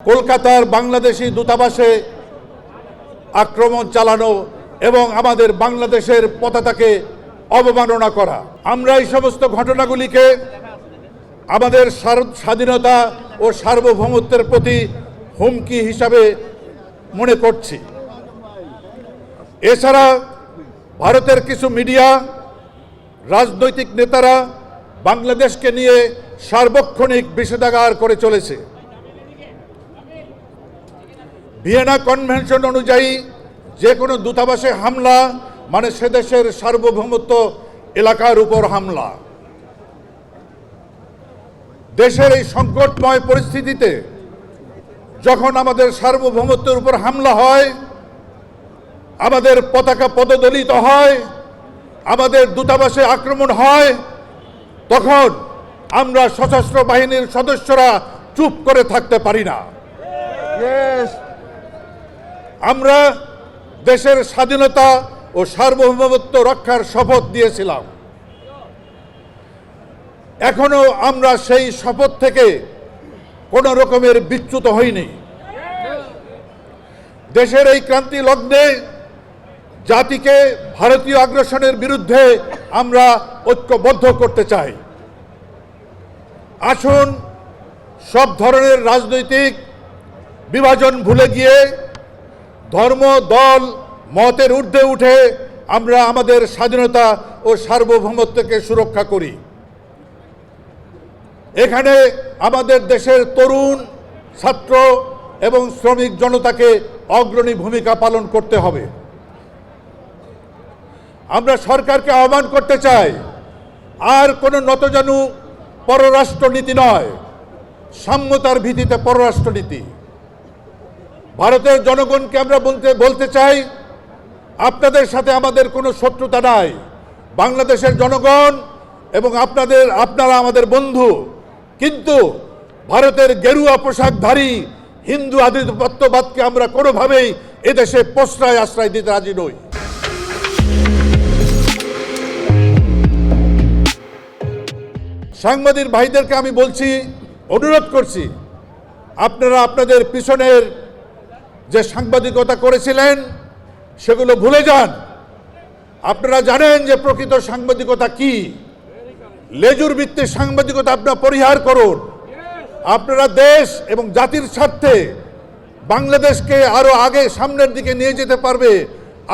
কলকাতার বাংলাদেশি দূতাবাসে আক্রমণ চালানো এবং আমাদের বাংলাদেশের পতাকাকে অবমাননা করা, আমরা এই সমস্ত ঘটনাগুলিকে আমাদের স্বাধীনতা ও সার্বভৌমত্বের প্রতি হুমকি হিসাবে মনে করছি। এছাড়া ভারতের কিছু মিডিয়া, রাজনৈতিক নেতারা বাংলাদেশকে নিয়ে সার্বক্ষণিক বিষেধাগার করে চলেছে। ভিয়েনা কনভেনশন অনুযায়ী যে কোনো দূতাবাসে হামলা মানে সে দেশের সার্বভৌমত্ব এলাকার উপর হামলা। দেশের এই সংকটময় পরিস্থিতিতে যখন আমাদের সার্বভৌমত্বের উপর হামলা হয়, আমাদের পতাকা পদদলিত হয়, আমাদের দূতাবাসে আক্রমণ হয়, তখন আমরা সশস্ত্র বাহিনীর সদস্যরা চুপ করে থাকতে পারি না। আমরা দেশের স্বাধীনতা ও সার্বভৌমত্ব রক্ষার শপথ দিয়েছিলাম। এখনো আমরা সেই শপথ থেকে কোনো রকমের বিচ্যুত হইনি। দেশের এই ক্রান্তি লগ্নে জাতিকে ভারতীয় আগ্রাসনের বিরুদ্ধে আমরা ঐক্যবদ্ধ করতে চাই। আসুন সব ধরনের রাজনৈতিক বিভাজন ভুলে গিয়ে ধর্ম, দল, মতের ঊর্ধ্বে উঠে আমরা আমাদের স্বাধীনতা ও সার্বভৌমত্বকে সুরক্ষা করি। এখানে আমাদের দেশের তরুণ, ছাত্র এবং শ্রমিক জনতাকে অগ্রণী ভূমিকা পালন করতে হবে। আমরা সরকারকে আহ্বান করতে চাই, আর কোনো নতজানু পররাষ্ট্রনীতি নয়, সাম্যতার ভিত্তিতে পররাষ্ট্রনীতি। ভারতের জনগণকে আমরা বলতে চাই, আপনাদের সাথে আমাদের কোনো শত্রুতা নাই। বাংলাদেশের জনগণ এবং আপনারা আমাদের বন্ধু, কিন্তু ভারতের গেরুয়া পোশাকধারী হিন্দু আধিপত্যবাদকে আমরা কোনোভাবেই এদেশে প্রশ্রয় আশ্রয় দিতে রাজি নই। সাংবাদিক ভাইদেরকে আমি বলছি, অনুরোধ করছি, আপনারা আপনাদের পিছনের যে সাংবাদিকতা করেছিলেন সেগুলো ভুলে যান। আপনারা জানেন যে প্রকৃত সাংবাদিকতা কি। লেজুর ভিত্তিক সাংবাদিকতা আপনারা পরিহার করুন। আপনারা দেশ এবং জাতির স্বার্থে বাংলাদেশকে আরো আগে সামনের দিকে নিয়ে যেতে পারবে,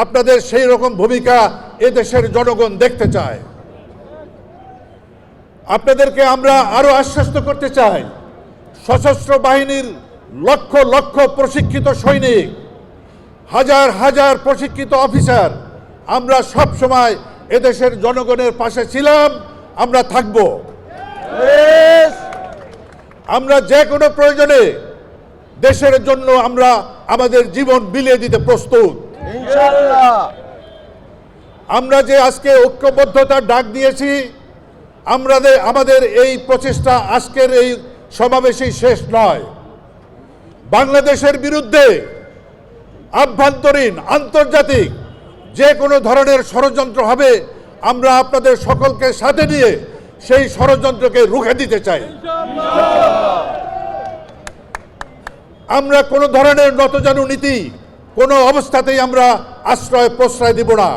আপনাদের সেই রকম ভূমিকা এদেশের জনগণ দেখতে চায়। আপনাদেরকে আমরা আরো আশ্বস্ত করতে চাই, সশস্ত্র বাহিনীর লক্ষ লক্ষ প্রশিক্ষিত সৈনিক, হাজার হাজার প্রশিক্ষিত অফিসার, আমরা সব সময় এদেশের জনগণের পাশে ছিলাম, আমরা থাকব। আমরা যে কোনো প্রয়োজনে দেশের জন্য আমরা আমাদের জীবন বিলিয়ে দিতে প্রস্তুত। ইনশাআল্লাহ। আমরা যে আজকে ঐক্যবদ্ধতার ডাক দিয়েছি, আমাদের এই প্রচেষ্টা আজকের এই সমাবেশেই শেষ নয়। বাংলাদেশের বিরুদ্ধে আভ্যন্তরীণ, আন্তর্জাতিক যে কোনো ধরনের ষড়যন্ত্র হবে, আমরা আপনাদের সকলকে সাথে নিয়ে সেই ষড়যন্ত্রকে রুখে দিতে চাই। আমরা কোনো ধরনের নতজানু নীতি কোনো অবস্থাতেই আমরা আশ্রয় প্রশ্রয় দিব না।